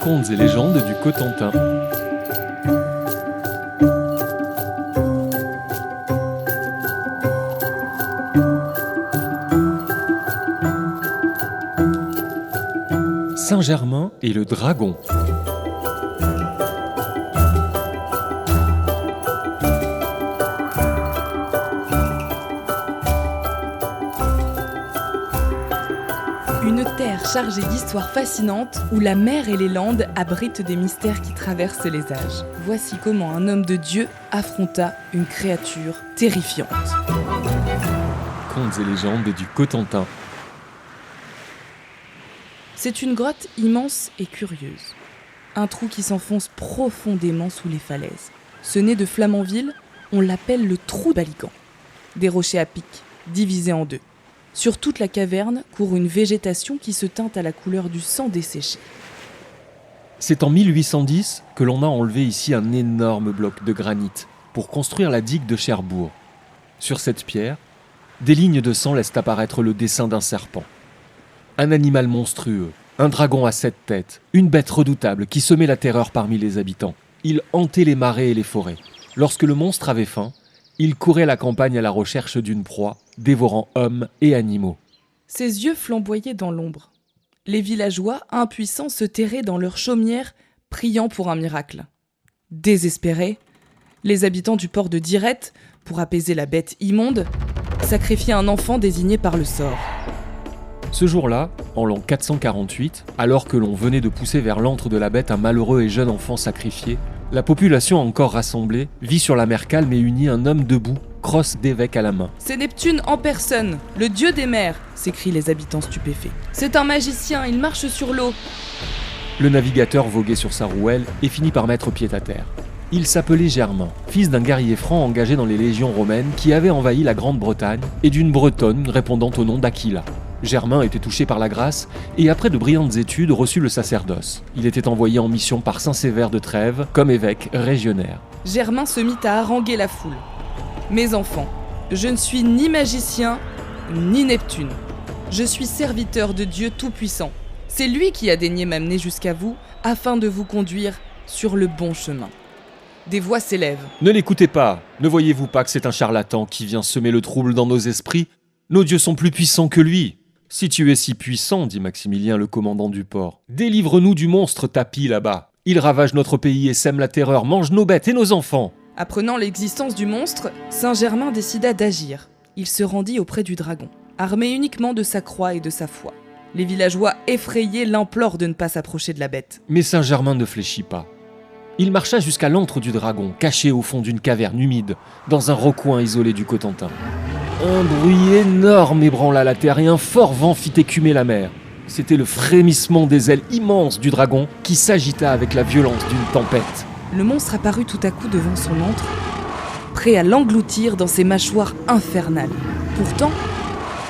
Contes et légendes du Cotentin. Saint-Germain et le dragon. Une terre chargée d'histoires fascinantes où la mer et les landes abritent des mystères qui traversent les âges. Voici comment un homme de Dieu affronta une créature terrifiante. Contes et légendes du Cotentin. C'est une grotte immense et curieuse. Un trou qui s'enfonce profondément sous les falaises. Ce nez de Flamanville, on l'appelle le trou Baligan. Des rochers à pic, divisés en deux. Sur toute la caverne court une végétation qui se teinte à la couleur du sang desséché. C'est en 1810 que l'on a enlevé ici un énorme bloc de granit pour construire la digue de Cherbourg. Sur cette pierre, des lignes de sang laissent apparaître le dessin d'un serpent. Un animal monstrueux, un dragon à 7 têtes, une bête redoutable qui semait la terreur parmi les habitants. Il hantait les marais et les forêts. Lorsque le monstre avait faim, il courait la campagne à la recherche d'une proie, dévorant hommes et animaux. Ses yeux flamboyaient dans l'ombre. Les villageois, impuissants, se terraient dans leurs chaumières, priant pour un miracle. Désespérés, les habitants du port de Dirette, pour apaiser la bête immonde, sacrifiaient un enfant désigné par le sort. Ce jour-là, en l'an 448, alors que l'on venait de pousser vers l'antre de la bête un malheureux et jeune enfant sacrifié, la population encore rassemblée vit sur la mer calme et unie un homme debout, crosse d'évêque à la main. « C'est Neptune en personne, le dieu des mers !» s'écrient les habitants stupéfaits. « C'est un magicien, il marche sur l'eau !» Le navigateur voguait sur sa rouelle et finit par mettre pied à terre. Il s'appelait Germain, fils d'un guerrier franc engagé dans les légions romaines qui avait envahi la Grande-Bretagne et d'une bretonne répondant au nom d'Aquila. Germain était touché par la grâce et après de brillantes études reçut le sacerdoce. Il était envoyé en mission par saint Sévère de Trèves comme évêque régionnaire. Germain se mit à haranguer la foule. « Mes enfants, je ne suis ni magicien, ni Neptune. Je suis serviteur de Dieu Tout-Puissant. C'est lui qui a daigné m'amener jusqu'à vous afin de vous conduire sur le bon chemin. » Des voix s'élèvent. Ne l'écoutez pas. Ne voyez-vous pas que c'est un charlatan qui vient semer le trouble dans nos esprits ? Nos dieux sont plus puissants que lui. Si tu es si puissant, dit Maximilien, le commandant du port, délivre-nous du monstre tapi là-bas. Il ravage notre pays et sème la terreur, mange nos bêtes et nos enfants. Apprenant l'existence du monstre, Saint-Germain décida d'agir. Il se rendit auprès du dragon, armé uniquement de sa croix et de sa foi. Les villageois effrayés l'implorent de ne pas s'approcher de la bête. Mais Saint-Germain ne fléchit pas. Il marcha jusqu'à l'antre du dragon, caché au fond d'une caverne humide, dans un recoin isolé du Cotentin. Un bruit énorme ébranla la terre et un fort vent fit écumer la mer. C'était le frémissement des ailes immenses du dragon qui s'agita avec la violence d'une tempête. Le monstre apparut tout à coup devant son antre, prêt à l'engloutir dans ses mâchoires infernales. Pourtant,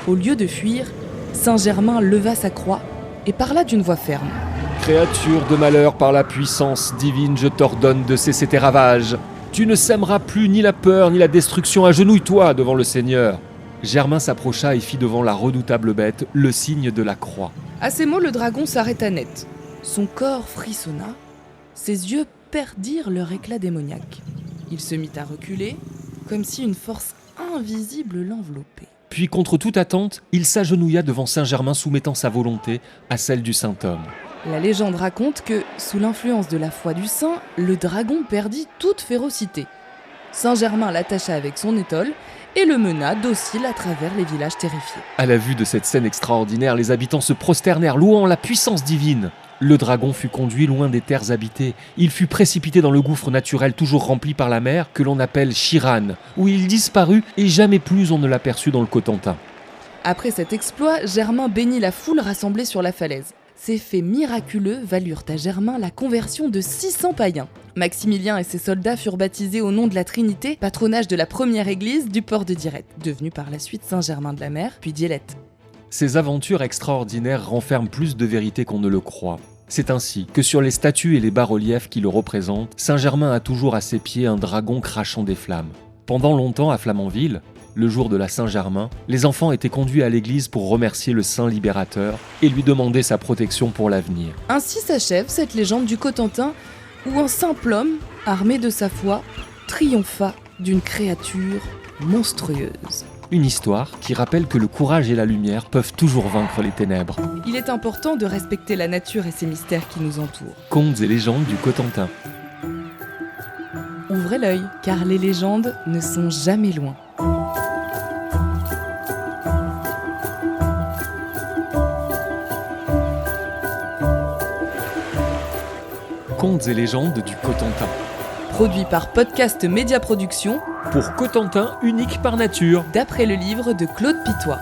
au lieu de fuir, Saint-Germain leva sa croix et parla d'une voix ferme. « Créature de malheur, par la puissance divine, je t'ordonne de cesser tes ravages. Tu ne sèmeras plus ni la peur ni la destruction, agenouille-toi devant le Seigneur. » Germain s'approcha et fit devant la redoutable bête le signe de la croix. À ces mots, le dragon s'arrêta net. Son corps frissonna, ses yeux perdirent leur éclat démoniaque. Il se mit à reculer, comme si une force invisible l'enveloppait. Puis, contre toute attente, il s'agenouilla devant Saint-Germain, soumettant sa volonté à celle du saint homme. La légende raconte que, sous l'influence de la foi du saint, le dragon perdit toute férocité. Saint-Germain l'attacha avec son étole et le mena docile à travers les villages terrifiés. À la vue de cette scène extraordinaire, les habitants se prosternèrent, louant la puissance divine. Le dragon fut conduit loin des terres habitées. Il fut précipité dans le gouffre naturel toujours rempli par la mer, que l'on appelle Chirane, où il disparut et jamais plus on ne l'aperçut dans le Cotentin. Après cet exploit, Germain bénit la foule rassemblée sur la falaise. Ces faits miraculeux valurent à Germain la conversion de 600 païens. Maximilien et ses soldats furent baptisés au nom de la Trinité, patronage de la première église du port de Dirette, devenue par la suite Saint-Germain-de-la-Mer, puis Dielette. Ces aventures extraordinaires renferment plus de vérité qu'on ne le croit. C'est ainsi que sur les statues et les bas-reliefs qui le représentent, Saint-Germain a toujours à ses pieds un dragon crachant des flammes. Pendant longtemps à Flamanville, le jour de la Saint-Germain, les enfants étaient conduits à l'église pour remercier le Saint Libérateur et lui demander sa protection pour l'avenir. Ainsi s'achève cette légende du Cotentin où un simple homme, armé de sa foi, triompha d'une créature monstrueuse. Une histoire qui rappelle que le courage et la lumière peuvent toujours vaincre les ténèbres. Il est important de respecter la nature et ses mystères qui nous entourent. Contes et légendes du Cotentin. Ouvrez l'œil, car les légendes ne sont jamais loin. Contes et légendes du Cotentin. Produit par Podcast Média Production, Pour Cotentin unique par nature. d'après le livre de Claude Pitois.